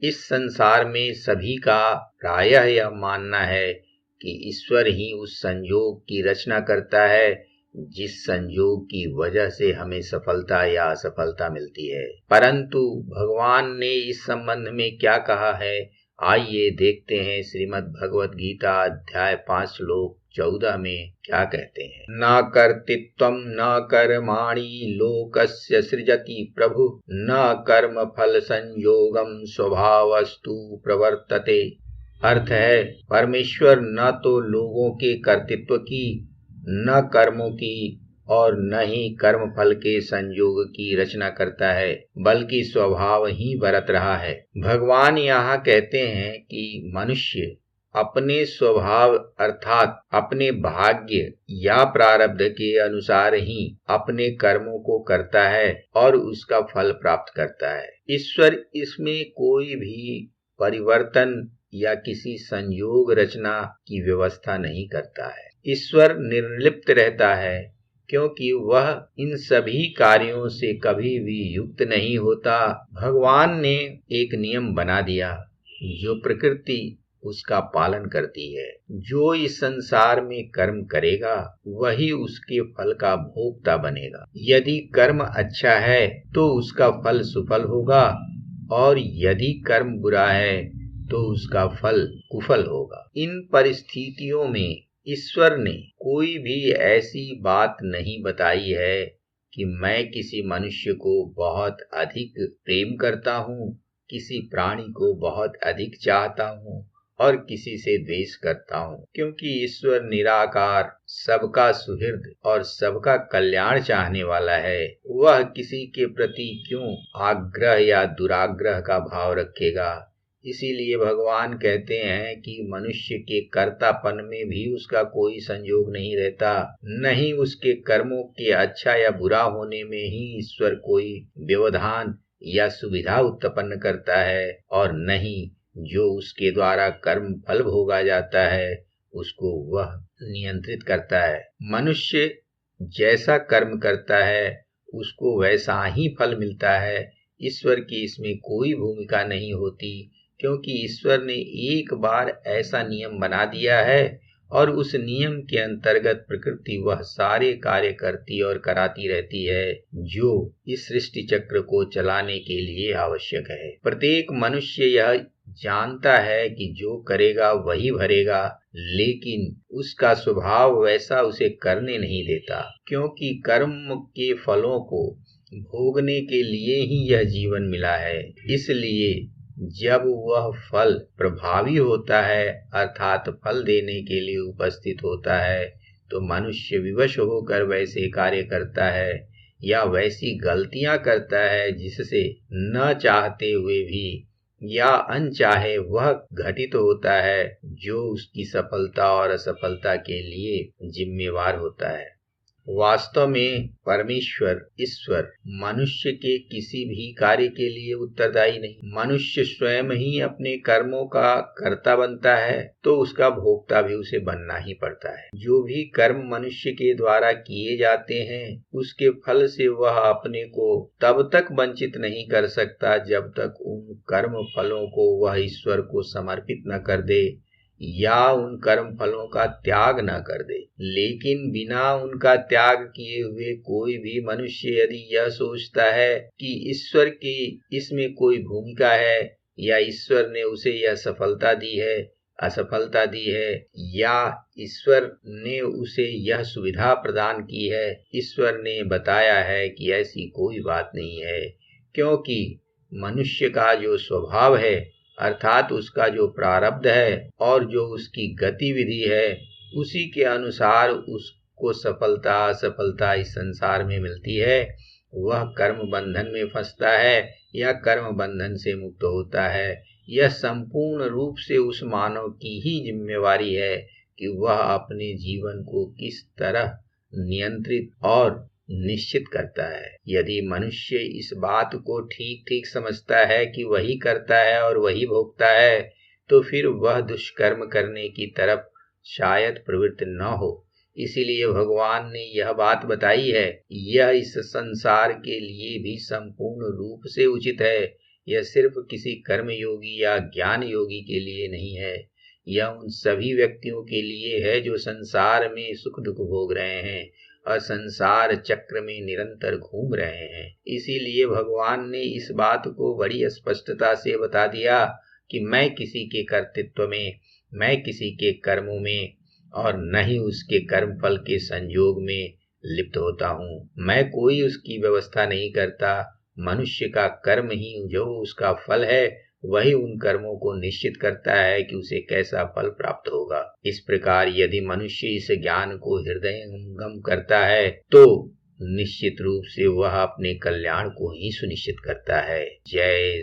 इस संसार में सभी का प्रायः यह मानना है कि ईश्वर ही उस संयोग की रचना करता है जिस संयोग की वजह से हमें सफलता या असफलता मिलती है। परंतु भगवान ने इस संबंध में क्या कहा है, आइए देखते हैं। श्रीमद् भगवत गीता अध्याय 5 श्लोक 14 में क्या कहते हैं। न कर्तृत्वं न कर्माणि लोकस्य सृजति प्रभु न कर्म फल संयोगम स्वभावस्तु प्रवर्तते। अर्थ है, परमेश्वर न तो लोगों के कर्तृत्व की, न कर्मों की और न ही कर्म फल के संयोग की रचना करता है, बल्कि स्वभाव ही बरत रहा है। भगवान यहाँ कहते हैं कि मनुष्य अपने स्वभाव अर्थात अपने भाग्य या प्रारब्ध के अनुसार ही अपने कर्मों को करता है और उसका फल प्राप्त करता है। ईश्वर इसमें कोई भी परिवर्तन या किसी संयोग रचना की व्यवस्था नहीं करता है। ईश्वर निर्लिप्त रहता है क्योंकि वह इन सभी कार्यों से कभी भी युक्त नहीं होता। भगवान ने एक नियम बना दिया, जो प्रकृति उसका पालन करती है। जो इस संसार में कर्म करेगा वही उसके फल का भोक्ता बनेगा। यदि कर्म अच्छा है तो उसका फल सुफल होगा और यदि कर्म बुरा है तो उसका फल कुफल होगा। इन परिस्थितियों में ईश्वर ने कोई भी ऐसी बात नहीं बताई है कि मैं किसी मनुष्य को बहुत अधिक प्रेम करता हूँ, किसी प्राणी को बहुत अधिक चाहता हूँ और किसी से द्वेष करता हूँ, क्योंकि ईश्वर निराकार, सबका सुहृद और सबका कल्याण चाहने वाला है। वह किसी के प्रति क्यों आग्रह या दुराग्रह का भाव रखेगा। इसीलिए भगवान कहते हैं कि मनुष्य के कर्तापन में भी उसका कोई संयोग नहीं रहता, न ही उसके कर्मों के अच्छा या बुरा होने में ही ईश्वर कोई व्यवधान या सुविधा उत्पन्न करता है, और न ही जो उसके द्वारा कर्म फल भोगा जाता है उसको वह नियंत्रित करता है। मनुष्य जैसा कर्म करता है उसको वैसा ही फल मिलता है। ईश्वर की इसमें कोई भूमिका नहीं होती, क्योंकि ईश्वर ने एक बार ऐसा नियम बना दिया है और उस नियम के अंतर्गत प्रकृति वह सारे कार्य करती और कराती रहती है जो इस सृष्टि चक्र को चलाने के लिए आवश्यक है। प्रत्येक मनुष्य यह जानता है कि जो करेगा वही भरेगा, लेकिन उसका स्वभाव वैसा उसे करने नहीं देता, क्योंकि कर्म के फलों को भोगने के लिए ही यह जीवन मिला है। इसलिए जब वह फल प्रभावी होता है अर्थात फल देने के लिए उपस्थित होता है, तो मनुष्य विवश होकर वैसे कार्य करता है या वैसी गलतियां करता है जिससे न चाहते हुए भी या अनचाहे वह घटित होता है, जो उसकी सफलता और असफलता के लिए जिम्मेवार होता है। वास्तव में परमेश्वर ईश्वर मनुष्य के किसी भी कार्य के लिए उत्तरदायी नहीं। मनुष्य स्वयं ही अपने कर्मों का कर्ता बनता है तो उसका भोक्ता भी उसे बनना ही पड़ता है। जो भी कर्म मनुष्य के द्वारा किए जाते हैं उसके फल से वह अपने को तब तक वंचित नहीं कर सकता जब तक उन कर्म फलों को वह ईश्वर को समर्पित न कर दे या उन कर्म फलों का त्याग न कर दे। लेकिन बिना उनका त्याग किए हुए कोई भी मनुष्य यदि यह सोचता है कि ईश्वर की इसमें कोई भूमिका है या ईश्वर ने उसे यह सफलता दी है, असफलता दी है, या ईश्वर ने उसे यह सुविधा प्रदान की है, ईश्वर ने बताया है कि ऐसी कोई बात नहीं है। क्योंकि मनुष्य का जो स्वभाव है अर्थात उसका जो प्रारब्ध है और जो उसकी गतिविधि है उसी के अनुसार उसको सफलता असफलता इस संसार में मिलती है। वह कर्म बंधन में फंसता है या कर्म बंधन से मुक्त होता है। यह संपूर्ण रूप से उस मानव की ही जिम्मेवारी है कि वह अपने जीवन को किस तरह नियंत्रित और निश्चित करता है। यदि मनुष्य इस बात को ठीक ठीक समझता है कि वही करता है और वही भोगता है, तो फिर वह दुष्कर्म करने की तरफ शायद प्रवृत्त न हो। इसीलिए भगवान ने यह बात बताई है। यह इस संसार के लिए भी संपूर्ण रूप से उचित है। यह सिर्फ किसी कर्म योगी या ज्ञान योगी के लिए नहीं है, यह उन सभी व्यक्तियों के लिए है जो संसार में सुख दुख भोग रहे हैं और संसार चक्र में निरंतर घूम रहे हैं। इसीलिए भगवान ने इस बात को बड़ी स्पष्टता से बता दिया कि मैं किसी के कर्तृत्व में, मैं किसी के कर्मों में और न ही उसके कर्म फल के संयोग में लिप्त होता हूँ। मैं कोई उसकी व्यवस्था नहीं करता। मनुष्य का कर्म ही जो उसका फल है, वही उन कर्मों को निश्चित करता है कि उसे कैसा फल प्राप्त होगा। इस प्रकार यदि मनुष्य इस ज्ञान को हृदयंगम करता है तो निश्चित रूप से वह अपने कल्याण को ही सुनिश्चित करता है। जय